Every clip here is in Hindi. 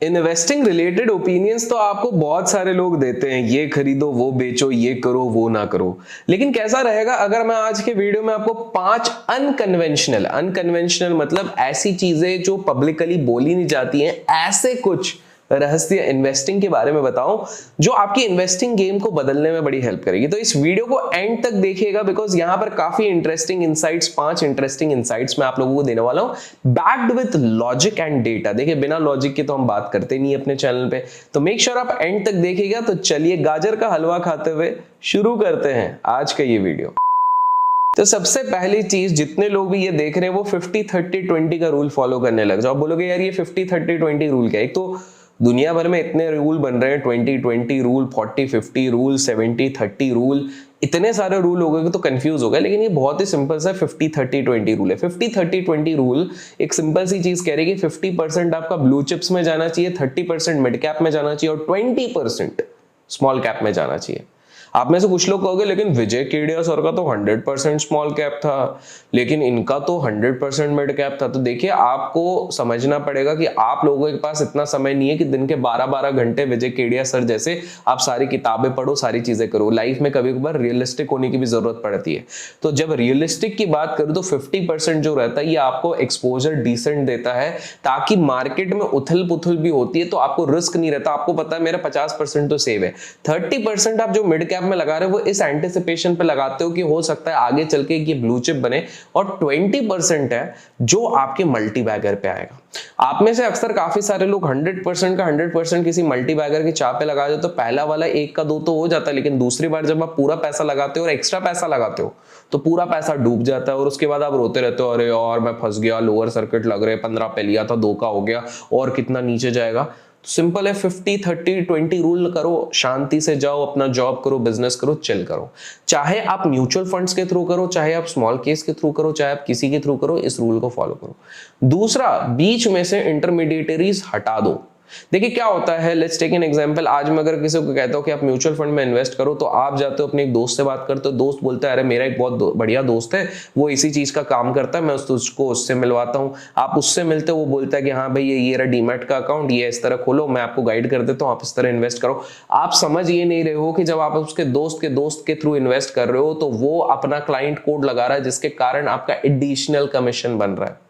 इन्वेस्टिंग रिलेटेड ओपिनियंस तो आपको बहुत सारे लोग देते हैं, ये खरीदो वो बेचो, ये करो वो ना करो। लेकिन कैसा रहेगा अगर मैं आज के वीडियो में आपको 5 अनकन्वेंशनल मतलब ऐसी चीजें जो पब्लिकली बोली नहीं जाती हैं, ऐसे कुछ रहस्य इन्वेस्टिंग के बारे में बताऊं जो आपकी इन्वेस्टिंग गेम को बदलने में बड़ी हेल्प करेगी। तो इस वीडियो को एंड तक देखिएगा बिकॉज यहां पर काफी इंटरेस्टिंग इनसाइट्स, 5 इंटरेस्टिंग इनसाइट्स मैं आप लोगों को देने वाला हूं, backed with logic and data. देखिए बिना लॉजिक के तो हम बात करते नहीं अपने चैनल पे, तो मेक श्योर आप एंड तक देखिएगा। तो चलिए गाजर का हलवा खाते हुए शुरू करते हैं आज का ये वीडियो। तो सबसे पहली चीज, जितने लोग भी ये देख रहे हैं वो 50-30-20 का रूल फॉलो करने लग जाओ। बोलोगे यार ये 50-30-20 रूल क्या है? एक तो दुनिया भर में इतने रूल बन रहे हैं, 20-20 रूल, 40-50 रूल, 70-30 रूल, इतने सारे रूल हो गए तो कंफ्यूज हो गए। लेकिन ये बहुत ही सिंपल सा 50-30-20 रूल है। 50-30-20 रूल एक सिंपल सी चीज कह रही है कि 50% आपका ब्लू चिप्स में जाना चाहिए, 30% मिड कैप में जाना चाहिए और 20% स्मॉल कैप में जाना चाहिए। आप में से कुछ लोग कहोगे लेकिन विजय केडिया सर का तो 100% स्मॉल कैप था, लेकिन इनका तो 100% मिड कैप था। तो देखिए आपको समझना पड़ेगा कि आप लोगों के पास इतना समय नहीं है कि दिन के 12-12 घंटे विजय केडिया सर जैसे आप सारी किताबें पढ़ो, सारी चीजें करो। लाइफ में कभी कभार रियलिस्टिक होने की भी जरूरत पड़ती है। तो जब रियलिस्टिक की बात करूं तो 50% जो रहता है ये आपको एक्सपोजर डिसेंट देता है, ताकि मार्केट में उथल पुथल भी होती है तो आपको रिस्क नहीं रहता। आपको पता है मेरा 50% तो सेव है। 30% आप जो मिड कैप में लगा रहे हो वो इस एंटिसिपेशन पे लगाते हो कि हो सकता है आगे चल के ये ब्लू चिप बने, और 20% है जो आपके मल्टी बैगर पे आएगा। आप में से अक्सर काफी सारे लोग 100% का 100% किसी मल्टी बैगर की चाह पे लगा देते, तो पहला वाला 1 का 2 तो हो जाता है, लेकिन दूसरी बार जब आप पूरा पैसा लगाते हो और एक्स्ट्रा पैसा लगाते हो तो पूरा पैसा डूब जाता है और उसके बाद आप रोते रहते हो, अरे यार मैं फंस गया, लोअर सर्किट लग रहे, 15 पे लिया था 2 का हो गया और कितना नीचे जाएगा। सिंपल है, 50-30-20 रूल करो, शांति से जाओ, अपना जॉब करो, बिजनेस करो, चिल करो। चाहे आप म्यूचुअल फंड्स के थ्रू करो, चाहे आप स्मॉल केस के थ्रू करो, चाहे आप किसी के थ्रू करो, इस रूल को फॉलो करो। दूसरा, बीच में से इंटरमीडिएटरीज हटा दो। देखिए क्या होता है, लेट्स टेक एन एग्जांपल। आज मैं अगर किसी को कहता हूं कि आप म्यूचुअल फंड में इन्वेस्ट करो, तो आप जाते हो अपने एक दोस्त से बात करते हो, दोस्त बोलता है अरे मेरा एक बहुत बढ़िया दोस्त है, वो इसी चीज का काम करता है, मैं उसको उससे मिलवाता हूं। आप उससे मिलते हो, वो बोलता है कि हाँ भाई ये रहा डीमैट का अकाउंट, ये इस तरह खोलो, मैं आपको गाइड कर देता हूं, आप इस तरह इन्वेस्ट करो। आप समझ ये नहीं रहे हो कि जब आप उसके दोस्त के थ्रू इन्वेस्ट कर रहे हो तो वो अपना क्लाइंट कोड लगा रहा है, जिसके कारण आपका एडिशनल कमीशन बन रहा है।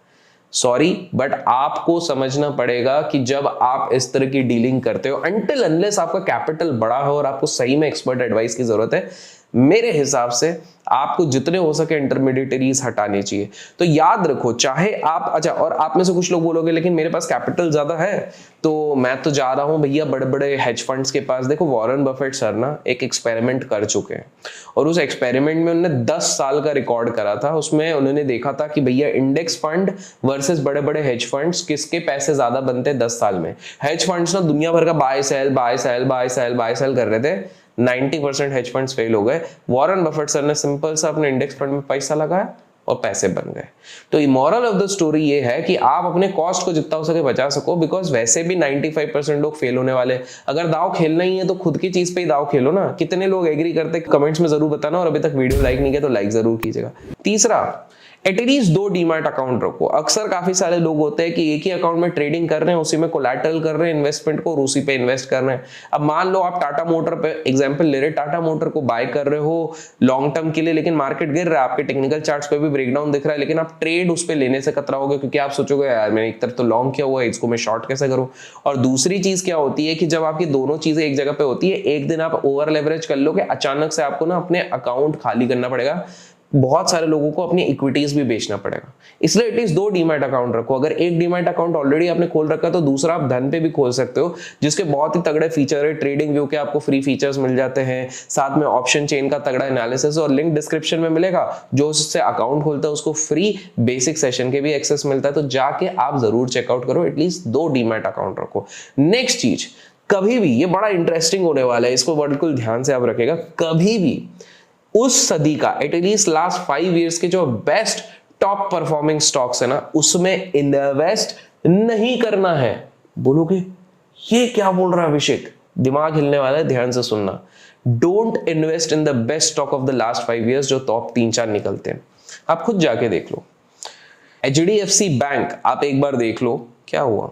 सॉरी बट आपको समझना पड़ेगा कि जब आप इस तरह की डीलिंग करते हो, अनटिल अनलेस आपका कैपिटल बड़ा हो और आपको सही में एक्सपर्ट एडवाइस की जरूरत है, मेरे हिसाब से आपको जितने हो सके इंटरमीडिएटरीज हटाने चाहिए। तो याद रखो, चाहे आप, अच्छा, और आप में से कुछ लोग बोलोगे लेकिन मेरे पास कैपिटल ज्यादा है तो मैं तो जा रहा हूं भैया बड़े बड़े हेज फंड्स के पास। देखो वॉरेन बफेट सर ना एक एक्सपेरिमेंट कर चुके हैं और उस एक्सपेरिमेंट में उन्होंने 10 साल का रिकॉर्ड करा था। उसमें उन्होंने देखा था कि भैया इंडेक्स फंड वर्सेस बड़े बड़े हेज फंड्स, किसके पैसे ज्यादा बनते हैं 10 साल में। हेज फंड्स ना दुनिया भर का buy sell buy sell buy sell buy sell कर रहे थे, 90% हेज फंड्स फेल हो गए। वॉरेन बफेट सर ने सिंपल सा अपने इंडेक्स फंड में पैसा लगाया और पैसे बन गए। तो मॉरल ऑफ द स्टोरी ये है कि आप अपने कॉस्ट को जितना हो सके बचा सको, बिकॉज वैसे भी 95% लोग फेल होने वाले। अगर दाव खेलना ही है तो खुद की चीज पे ही दाव खेलो ना। कितने लोग एग्री करते कमेंट्स में जरूर बताना, और अभी तक वीडियो लाइक नहीं किया तो लाइक जरूर कीजिएगा। तीसरा, एटलीस्ट 2 डीमैट अकाउंट रखो। अक्सर काफी सारे लोग होते हैं कि एक ही अकाउंट में ट्रेडिंग कर रहे हैं, उसी में कोलैटरल कर रहे हैं इन्वेस्टमेंट को और उसी पे इन्वेस्ट कर रहे हैं। अब मान लो आप टाटा मोटर पे एग्जांपल ले रहे, टाटा मोटर को बाय कर रहे हो लॉन्ग टर्म के लिए, लेकिन मार्केट गिर रहा है, आपके टेक्निकल चार्ट्स पे भी ब्रेकडाउन दिख रहा है, लेकिन आप ट्रेड उस पे लेने से कतराओगे क्योंकि आप सोचोगे यार मैंने एक तरफ तो लॉन्ग किया हुआ है, इसको मैं शॉर्ट कैसे करूं। और दूसरी चीज क्या होती है कि जब आपकी दोनों चीजें एक जगह पे होती है, एक दिन आप ओवर लेवरेज कर लोगे, अचानक से आपको ना अपने अकाउंट खाली करना पड़ेगा, बहुत सारे लोगों को अपनी इक्विटीज भी बेचना पड़ेगा। इसलिए एटलीस्ट 2 डीमैट अकाउंट रखो। अगर एक डीमैट अकाउंट ऑलरेडी आपने खोल रखा है तो दूसरा आप धन पे भी खोल सकते हो, जिसके बहुत ही तगड़े फीचर है। ट्रेडिंग व्यू के आपको फ्री फीचर्स मिल जाते हैं, साथ में ऑप्शन चेन का तगड़ा एनालिसिस, और लिंक डिस्क्रिप्शन में मिलेगा। जो उससे अकाउंट खोलता है उसको फ्री बेसिक सेशन के भी एक्सेस मिलता है, तो जाके आप जरूर चेकआउट करो। एटलीस्ट 2 डीमैट अकाउंट रखो। नेक्स्ट चीज, कभी भी, ये बड़ा इंटरेस्टिंग होने वाला है, इसको बिल्कुल ध्यान से आप रखेगा, कभी भी उस सदी का एटलीस्ट लास्ट 5 इयर्स के जो बेस्ट टॉप परफॉर्मिंग स्टॉक्स है ना, उसमें इन्वेस्ट नहीं करना है। बोलोगे ये क्या बोल रहा है अभिषेक, दिमाग हिलने वाला है, ध्यान से सुनना। Don't invest in the best stock of the last 5 years जो टॉप 3-4 निकलते हैं। आप खुद जाके देख लो। HDFC बैंक आप एक बार देख लो क्या हुआ।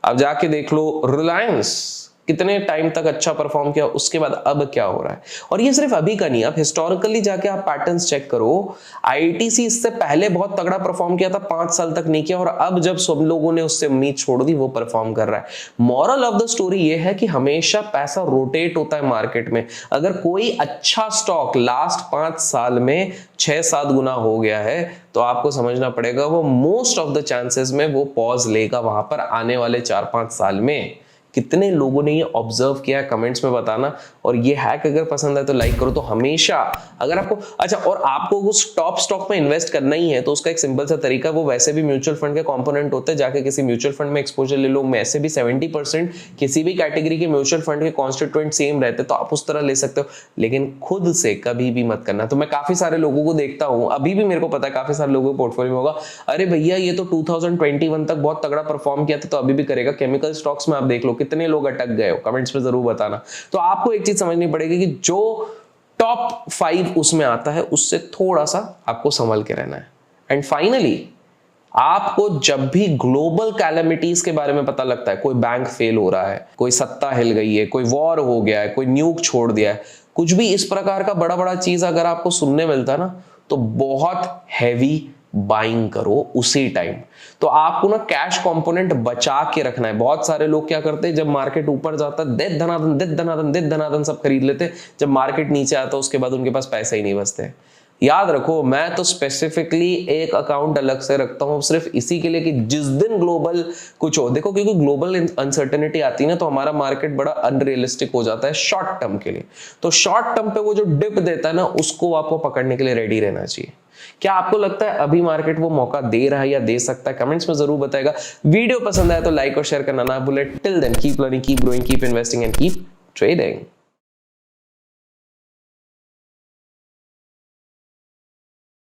अब जाके देख लो रिलायंस कितने टाइम तक अच्छा परफॉर्म किया, उसके बाद अब क्या हो रहा है। और ये सिर्फ अभी का नहीं, आप हिस्टोरिकली जाके आप पैटर्न्स चेक करो। आईटीसी इससे पहले बहुत तगड़ा परफॉर्म किया था, 5 साल तक नहीं किया, और अब जब सब लोगों ने उससे उम्मीद छोड़ दी वो परफॉर्म कर रहा है। मॉरल ऑफ द स्टोरी ये है कि हमेशा पैसा रोटेट होता है मार्केट में। अगर कोई अच्छा स्टॉक लास्ट 5 साल में 6-7 गुना हो गया है तो आपको समझना पड़ेगा वो मोस्ट ऑफ द चांसेस में वो पॉज लेगा वहां पर आने वाले 4-5 साल में। कितने लोगों ने ये ऑब्जर्व किया कमेंट्स में बताना। और ये हैक अगर पसंद है तो लाइक करो। तो हमेशा अगर आपको अच्छा और आपको उस टॉप स्टॉक में इन्वेस्ट करना ही है तो उसका एक सिंपल सा तरीका, वो वैसे भी म्यूचुअल फंड के कंपोनेंट होते हैं, जाके किसी म्यूचुअल फंड में एक्सपोजर ले लो। वैसे भी 70% किसी भी कैटेगरी के म्यूचुअल फंड के कॉन्स्टिट्यूएंट सेम रहते, तो आप उस तरह ले सकते हो, लेकिन खुद से कभी भी मत करना। तो मैं काफी सारे लोगों को देखता हूं, अभी भी मेरे को पता है काफी सारे लोगों के पोर्टफोलियो में होगा, अरे भैया ये तो 2021 तक बहुत तगड़ा परफॉर्म किया था तो अभी भी करेगा। केमिकल स्टॉक्स में आप देख लो कितने लोग अटक गए हो, कमेंट्स में जरूर बताना। तो आपको एक चीज समझनी पड़ेगी कि जो टॉप 5 उसमें आता है उससे थोड़ा सा आपको संभल के रहना है। एंड फाइनली आपको जब भी ग्लोबल कैलेमिटीज के बारे में पता लगता है, कोई बैंक फेल हो रहा है, कोई सत्ता हिल गई है, कोई वॉर हो गया है, कोई न्यूक छोड़ दिया है, कुछ भी इस प्रकार का बड़ा बड़ा चीज अगर आपको सुनने मिलता है ना, तो बहुत हैवी बाइंग करो उसी टाइम। तो आपको ना कैश कंपोनेंट बचा के रखना है। बहुत सारे लोग क्या करते हैं, जब मार्केट ऊपर जाता है देत धनाधन सब खरीद लेते हैं, जब मार्केट नीचे आता है उसके बाद उनके पास पैसे ही नहीं बचते। याद रखो, मैं तो स्पेसिफिकली एक अकाउंट अलग से रखता हूं सिर्फ इसी के लिए कि जिस दिन ग्लोबल कुछ हो, देखो क्योंकि ग्लोबल अनसर्टेनिटी आती है ना तो हमारा मार्केट बड़ा अनरियलिस्टिक हो जाता है शॉर्ट टर्म के लिए। तो शॉर्ट टर्म पे वो जो डिप देता है ना, उसको आपको पकड़ने के लिए रेडी रहना चाहिए। क्या आपको लगता है अभी मार्केट वो मौका दे रहा है या दे सकता है? कमेंट्स में जरूर बताएगा। वीडियो पसंद आया तो लाइक और शेयर करना ना भूले। Till then keep learning, keep growing, keep investing and keep trading.